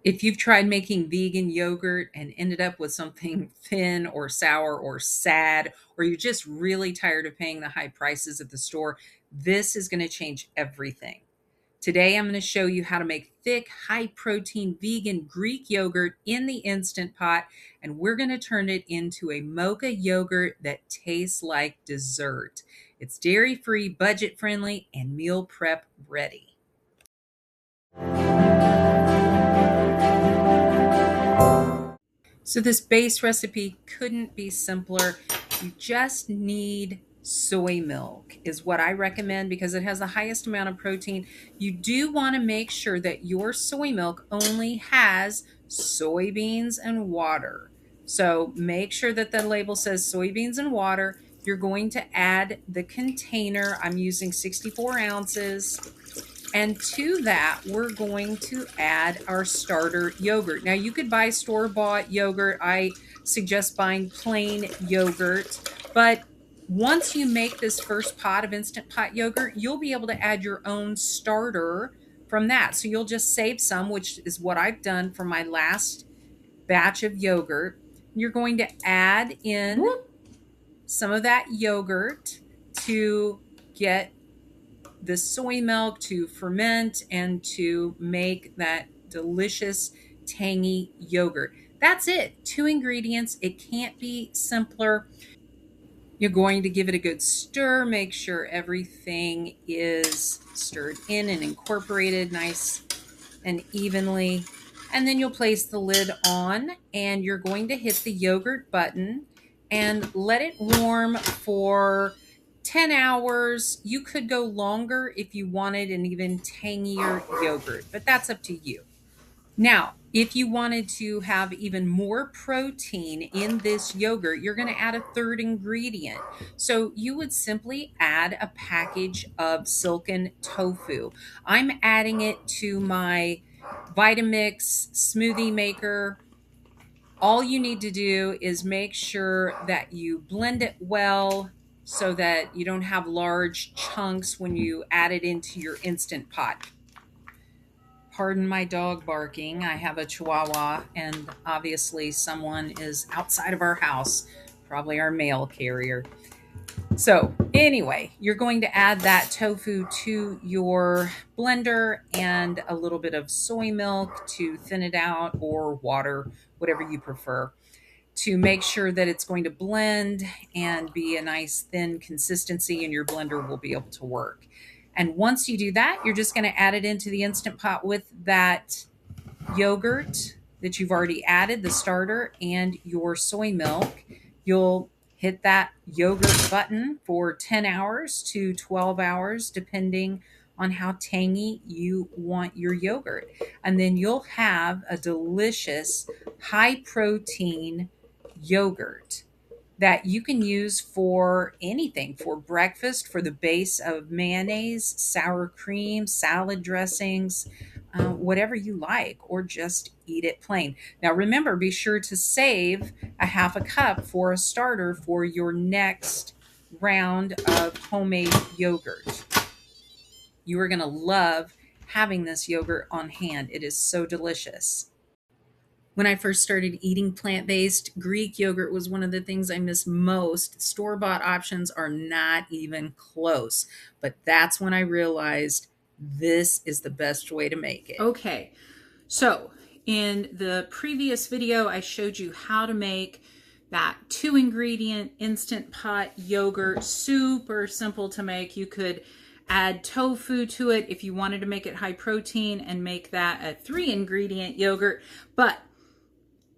If you've tried making vegan yogurt and ended up with something thin or sour or sad, or you're just really tired of paying the high prices at the store, this is going to change everything. Today, I'm going to show you how to make thick, high protein vegan Greek yogurt in the Instant Pot, and we're going to turn it into a mocha yogurt that tastes like dessert. It's dairy free, budget friendly, and meal prep ready. So this base recipe couldn't be simpler. You just need soy milk is what I recommend because it has the highest amount of protein. You do want to make sure that your soy milk only has soybeans and water. So make sure that the label says soybeans and water. You're going to add the container. I'm using 64 ounces. And to that, we're going to add our starter yogurt. Now, you could buy store-bought yogurt. I suggest buying plain yogurt. But once you make this first pot of Instant Pot yogurt, you'll be able to add your own starter from that. So you'll just save some, which is what I've done for my last batch of yogurt. You're going to add in some of that yogurt to get the soy milk to ferment and to make that delicious, tangy yogurt. That's it. 2 ingredients. It can't be simpler. You're going to give it a good stir. Make sure everything is stirred in and incorporated nice and evenly. And then you'll place the lid on and you're going to hit the yogurt button and let it warm for 10 hours. You could go longer if you wanted an even tangier yogurt, but that's up to you. Now, if you wanted to have even more protein in this yogurt, you're going to add a third ingredient. So you would simply add a package of silken tofu. I'm adding it to my Vitamix smoothie maker. All you need to do is make sure that you blend it well so that you don't have large chunks when you add it into your Instant Pot. Pardon my dog barking. I have a Chihuahua, and obviously someone is outside of our house, probably our mail carrier. So anyway, you're going to add that tofu to your blender and a little bit of soy milk to thin it out, or water, whatever you prefer, to make sure that it's going to blend and be a nice thin consistency, and your blender will be able to work. And once you do that, you're just going to add it into the Instant Pot with that yogurt that you've already added, the starter, and your soy milk. You'll hit that yogurt button for 10 hours to 12 hours, depending on how tangy you want your yogurt. And then you'll have a delicious, high protein yogurt that you can use for anything, for breakfast, for the base of mayonnaise, sour cream, salad dressings, whatever you like, or just eat it plain. Now remember, be sure to save a half a cup for a starter for your next round of homemade yogurt. You are going to love having this yogurt on hand. It is so delicious. When I first started eating plant-based, Greek yogurt was one of the things I miss most. Store-bought options are not even close, but that's when I realized this is the best way to make it. Okay, so in the previous video, I showed you how to make that 2 ingredient Instant Pot yogurt. Super simple to make. You could add tofu to it if you wanted to make it high protein and make that a 3 ingredient yogurt, but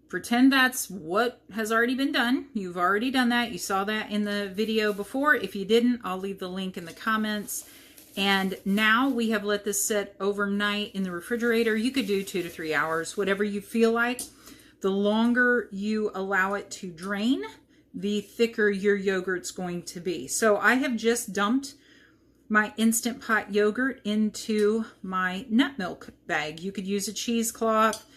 pretend that's what has already been done. You've already done that. You saw that in the video before. If you didn't, I'll leave the link in the comments. And now we have let this sit overnight in the refrigerator. You could do 2 to 3 hours, whatever you feel like. The longer you allow it to drain, the thicker your yogurt's going to be. So I have just dumped my Instant Pot yogurt into my nut milk bag. You could use a cheesecloth.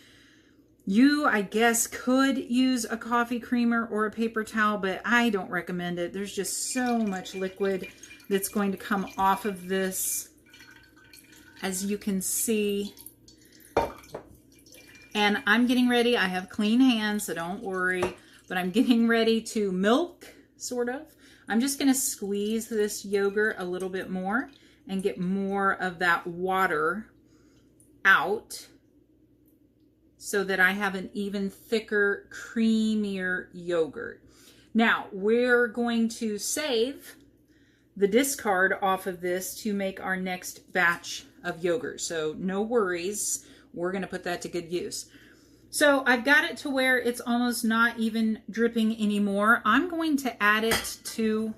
You, I guess, could use a coffee creamer or a paper towel, but I don't recommend it. There's just so much liquid that's going to come off of this. As you can see, And I'm getting ready. I have clean hands, so don't worry. But I'm getting ready to milk, sort of. I'm just going to squeeze this yogurt a little bit more and get more of that water out so that I have an even thicker, creamier yogurt. Now, we're going to save the discard off of this to make our next batch of yogurt. So no worries, we're going to put that to good use. So I've got it to where it's almost not even dripping anymore. I'm going to add it to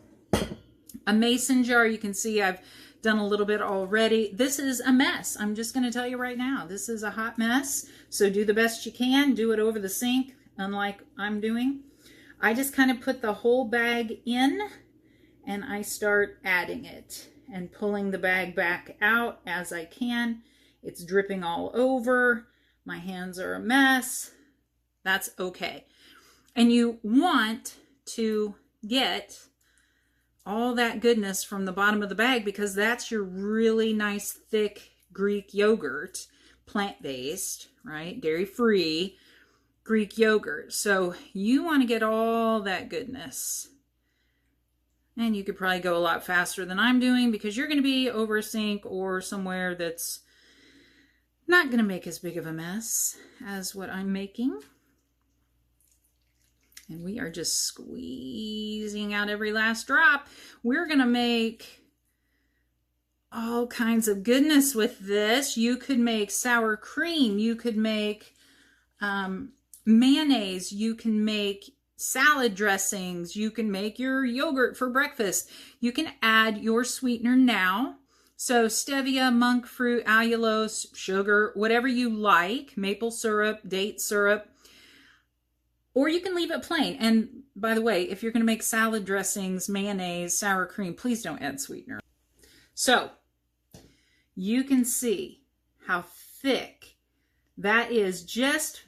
a mason jar. You can see I've done a little bit already. This is a mess. I'm just going to tell you right now, this is a hot mess. So do the best you can. Do it over the sink, unlike I'm doing. I just kind of put the whole bag in and I start adding it and pulling the bag back out as I can. It's dripping all over. My hands are a mess. That's okay. And you want to get all that goodness from the bottom of the bag because that's your really nice thick Greek yogurt, plant-based, right? Dairy-free Greek yogurt. So you want to get all that goodness. And you could probably go a lot faster than I'm doing because you're going to be over a sink or somewhere that's not going to make as big of a mess as what I'm making. And we are just squeezing out every last drop. We're going to make all kinds of goodness with this. You could make sour cream. You could make mayonnaise. You can make salad dressings. You can make your yogurt for breakfast. You can add your sweetener now. So stevia, monk fruit, allulose, sugar, whatever you like, maple syrup, date syrup, or you can leave it plain. And by the way, if you're going to make salad dressings, mayonnaise, sour cream, please don't add sweetener. So you can see how thick that is just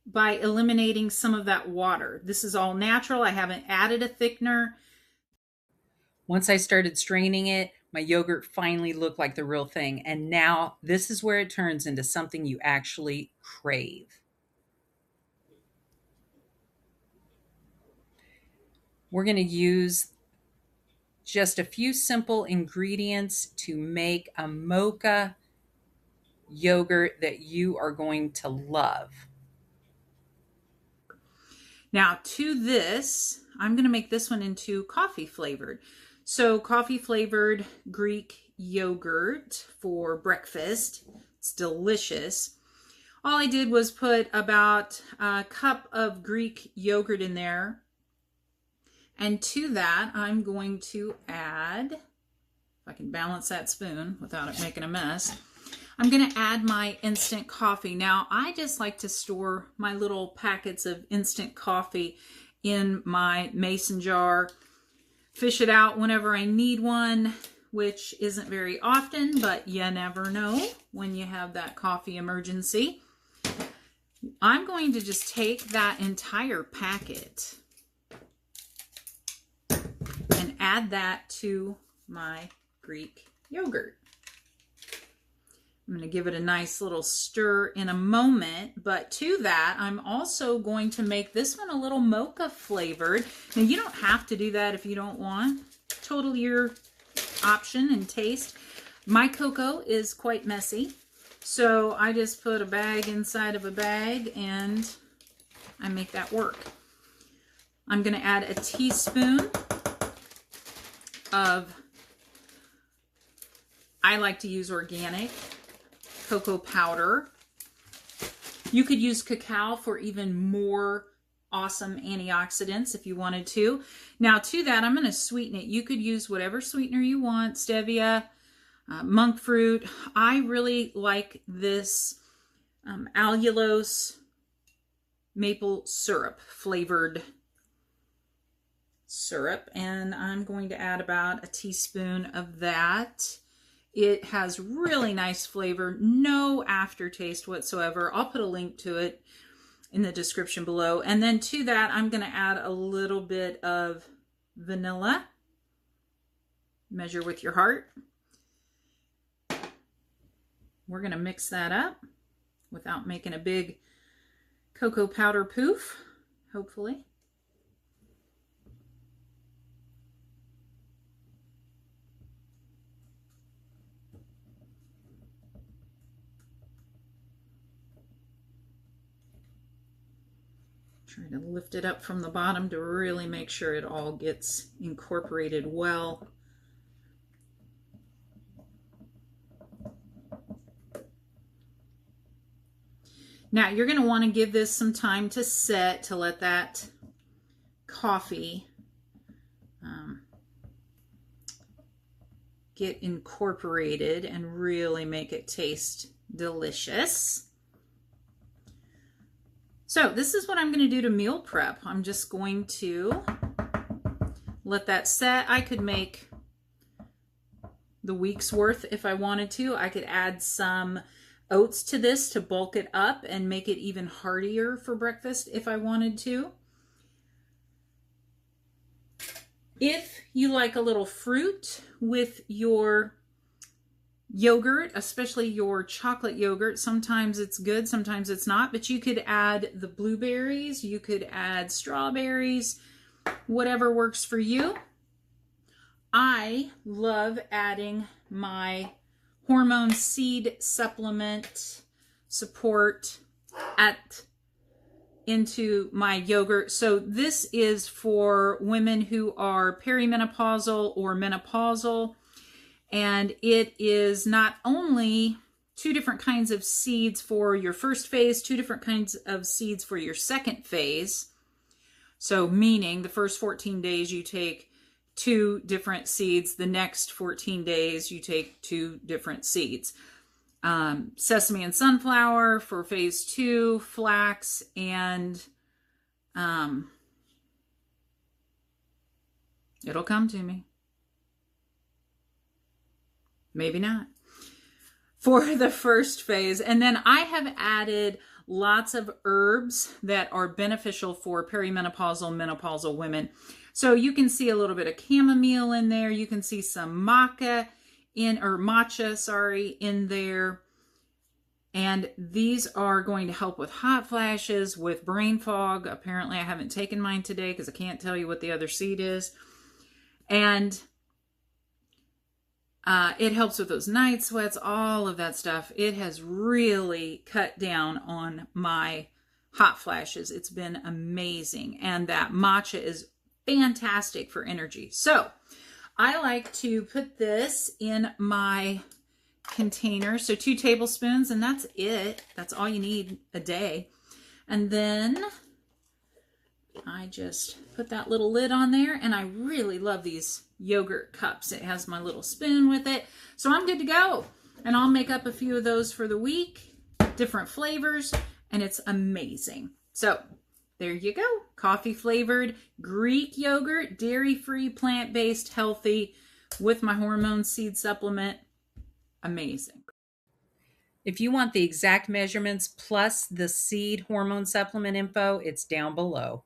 by eliminating some of that water. This is all natural. I haven't added a thickener. Once I started straining it, my yogurt finally looked like the real thing. And now this is where it turns into something you actually crave. We're going to use just a few simple ingredients to make a mocha yogurt that you are going to love. Now to this, I'm going to make this one into coffee flavored. So coffee flavored Greek yogurt for breakfast. It's delicious. All I did was put about a cup of Greek yogurt in there. And to that, I'm going to add, if I can balance that spoon without it making a mess, I'm going to add my instant coffee. Now, I just like to store my little packets of instant coffee in my mason jar, fish it out whenever I need one, which isn't very often, but you never know when you have that coffee emergency. I'm going to just take that entire packet and add that to my Greek yogurt. I'm going to give it a nice little stir in a moment, but to that, I'm also going to make this one a little mocha flavored. Now, you don't have to do that if you don't want. Totally your option and taste. My cocoa is quite messy, so I just put a bag inside of a bag and I make that work. I'm going to add a teaspoon of, I like to use organic cocoa powder. You could use cacao for even more awesome antioxidants if you wanted to. Now to that, I'm going to sweeten it. You could use whatever sweetener you want, stevia, monk fruit. I really like this allulose maple syrup flavored syrup, and I'm going to add about a teaspoon of that. It has really nice flavor, no aftertaste whatsoever. I'll put a link to it in the description below. And then to that, I'm going to add a little bit of vanilla. Measure with your heart. We're going to mix that up. without making a big cocoa powder poof, hopefully. Try to lift it up from the bottom to really make sure it all gets incorporated well. Now you're going to want to give this some time to set, to let that coffee get incorporated and really make it taste delicious. So this is what I'm going to do to meal prep. I'm just going to let that set. I could make the week's worth if I wanted to. I could add some oats to this to bulk it up and make it even heartier for breakfast if I wanted to. If you like a little fruit with your yogurt, especially your chocolate yogurt, sometimes it's good, sometimes it's not, but you could add the blueberries, you could add strawberries, whatever works for you. I love adding my hormone seed supplement support into my yogurt. So this is for women who are perimenopausal or menopausal. And it is not only 2 different kinds of seeds for your first phase, 2 different kinds of seeds for your second phase. So meaning the first 14 days you take 2 different seeds. The next 14 days you take 2 different seeds. Sesame and sunflower for phase 2, flax, and it'll come to me. Maybe not. For the first phase. And then I have added lots of herbs that are beneficial for perimenopausal, menopausal women. So you can see a little bit of chamomile in there. You can see some matcha in there. And these are going to help with hot flashes, with brain fog. Apparently I haven't taken mine today because I can't tell you what the other seed is. And it helps with those night sweats, all of that stuff. It has really cut down on my hot flashes. It's been amazing. And that matcha is fantastic for energy. So I like to put this in my container. So 2 tablespoons, and that's it. That's all you need a day. And then I just put that little lid on there, and I really love these yogurt cups. It has my little spoon with it. So I'm good to go. And I'll make up a few of those for the week, different flavors, and it's amazing. So there you go. Coffee flavored Greek yogurt, dairy-free, plant-based, healthy, with my hormone seed supplement. Amazing. If you want the exact measurements plus the seed hormone supplement info, it's down below.